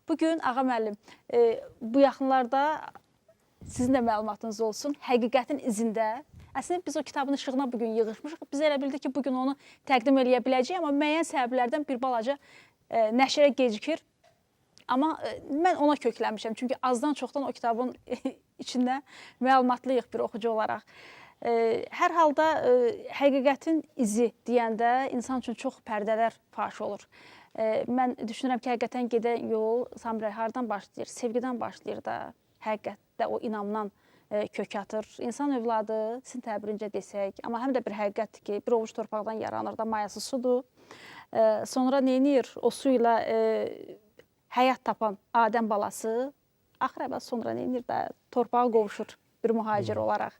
Bugün Ağa müəllim, bu yaxınlarda sizin də məlumatınız olsun, Həqiqətin izində. Əslində biz o kitabın işığına bugün yığışmışıq. Biz elə bildik ki, bugün onu təqdim eləyə biləcəyik, amma müəyyən səbəblərdən bir balaca nəşrə gecikir. Amma mən ona köklənmişəm, çünki azdan çoxdan o kitabın içində məlumatlıyıq bir oxucu olaraq. Hər halda həqiqətin izi deyəndə insan üçün çox pərdələr faş olur. Mən düşünürəm ki, həqiqətən gedən yol Samirə hardan başlayır? Sevgidən başlayır da, həqiqətdə o inamdan kök atır. İnsan övladı, sizin təbirincə desək, amma həm də bir həqiqətdir ki, bir ovuc torpaqdan yaranır da, mayası sudur. Sonra neynir? O su ilə həyat tapan Adəm balası, axır əvvəl sonra neynir də, torpağa qovuşur bir mühacir olaraq.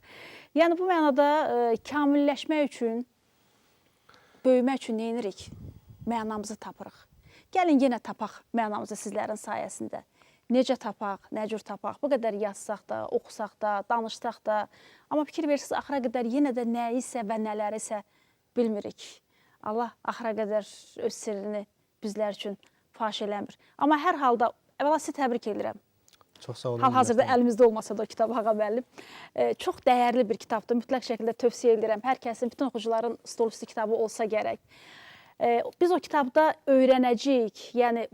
Yəni bu mənada kamilləşmək üçün, böyümək üçün neynirik? Mənamızı tapırıq. Gəlin yenə tapaq mənamızı sizlərin sayəsində. Necə tapaq, nə cür tapaq, bu qədər yazsaq da, oxusaq da, danışsaq da. Amma fikir verirsiniz, axıra qədər yenə də nəyisə və nələrisə bilmirik. Allah axıra qədər öz sirrini bizlər üçün faş eləmir. Amma hər halda, əvvəla sizi təbrik edirəm. Çox sağ olun. Hal-hazırda əlimizdə olmasa da o kitab Ağa müəllim. Çox dəyərli bir kitabdır, mütləq şəkildə tövsiyə edirəm. Hər kəsin, bütün oxucuların stol üstü kitabı olsa gərək. Biz o kitabda öyrənəcəyik, yəni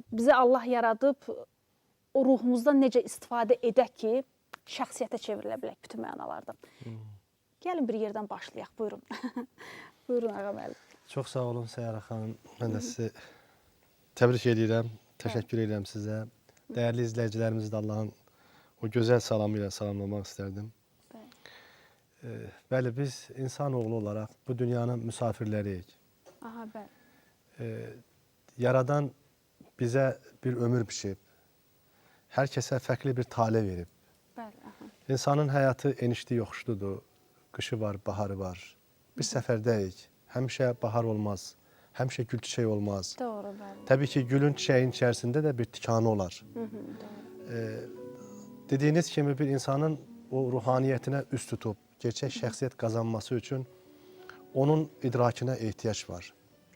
bizi Allah yaradıb, o ruhumuzdan necə istifadə edək ki, şəxsiyyətə çevrilə bilək bütün mənalardan. Gəlin bir yerdən başlayaq, buyurun. Buyurun Ağa müəllim. Çox sağ olun Səyara xanım. Mən də sizi təbrik edirəm, təşəkkür edirəm sizə. Dəyərli izləyicilərimizi də Allahın o gözəl salamı ilə salamlamaq istərdim. Bəli, biz insanoğlu olaraq bu dünyanın müsafirləriyik. Aha, bəli. Yaradan bizə bir ömür biçib, hər kəsə fərqli bir tale verib. Bəli, aha. İnsanın həyatı enişli yoxuşludur, qışı var, baharı var. Biz səfərdəyik, həmişə bahar olmaz, həmişə gül çiçək olmaz. Doğru, bəli. Təbii ki, gülün çiçəyin içərisində də bir tikanı olar. Dediyiniz kimi bir insanın o ruhaniyyətinə üst tutub, gerçək şəxsiyyət qazanması üçün onun idrakinə ehtiyac var.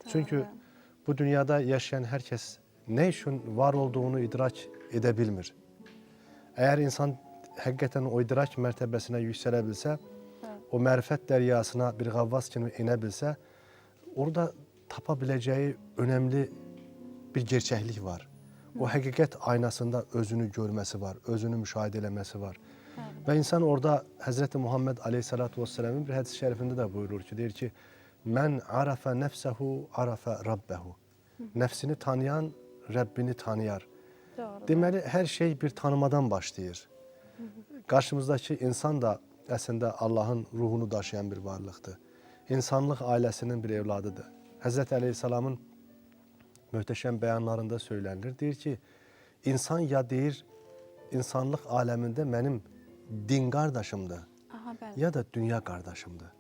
Çünki bu dünyada yaşayan hər kəs nə üçün var olduğunu idrak edə bilmir. Əgər insan həqiqətən o idrak mərtəbəsinə yüksələ bilsə, o mərifət dəryasına bir qavvaz kimi enə bilsə, orada tapa biləcəyi önəmli bir gerçəklik var. O həqiqət aynasında özünü görməsi var, özünü müşahidə eləməsi var. Və insan orada Həzrəti Muhammed Aleyhissalatu vesselamın bir hədis-i şərifində də buyurur ki, deyir ki, mən arafə nəfsəhu, arafə rabbəhu. Nəfsini tanıyan, Rəbbini tanıyar. Deməli, hər şey bir tanımadan başlayır. Qarşımızdakı insan da əslində Allahın ruhunu daşıyan bir varlıqdır. İnsanlıq ailəsinin bir evladıdır. Həzrəti Aleyhisselamın möhtəşəm bəyanlarında söylənilir. Deyir ki, insan ya deyir, insanlıq aləmində mənim din qardaşımdır, ya da dünya qardaşımdır.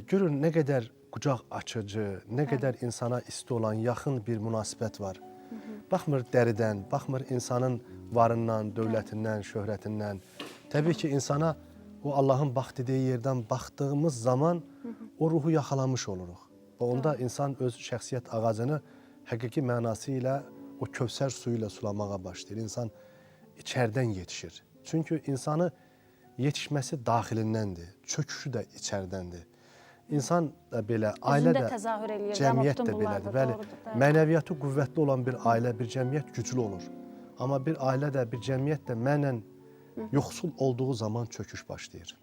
Görün, nə qədər qucaq açıcı, nə qədər insana isti olan yaxın bir münasibət var. Baxmır dəridən, baxmır insanın varından, dövlətindən, şöhrətindən. Təbii ki, insana o Allahın bax dediyi yerdən baxdığımız zaman o ruhu yaxalamış oluruq. Və onda insan öz şəxsiyyət ağacını həqiqi mənası ilə o kövsər suyu ilə sulamağa başlayır. İnsan içərdən yetişir. Çünki insanı yetişməsi daxilindəndir, çöküşü də içərdəndir. İnsan da belə, ailə də, cəmiyyət də belədir. Bəli, mənəviyyatı qüvvətli olan bir ailə, bir cəmiyyət güclü olur. Amma bir ailə də, bir cəmiyyət də mənən yoxsul olduğu zaman çöküş başlayır.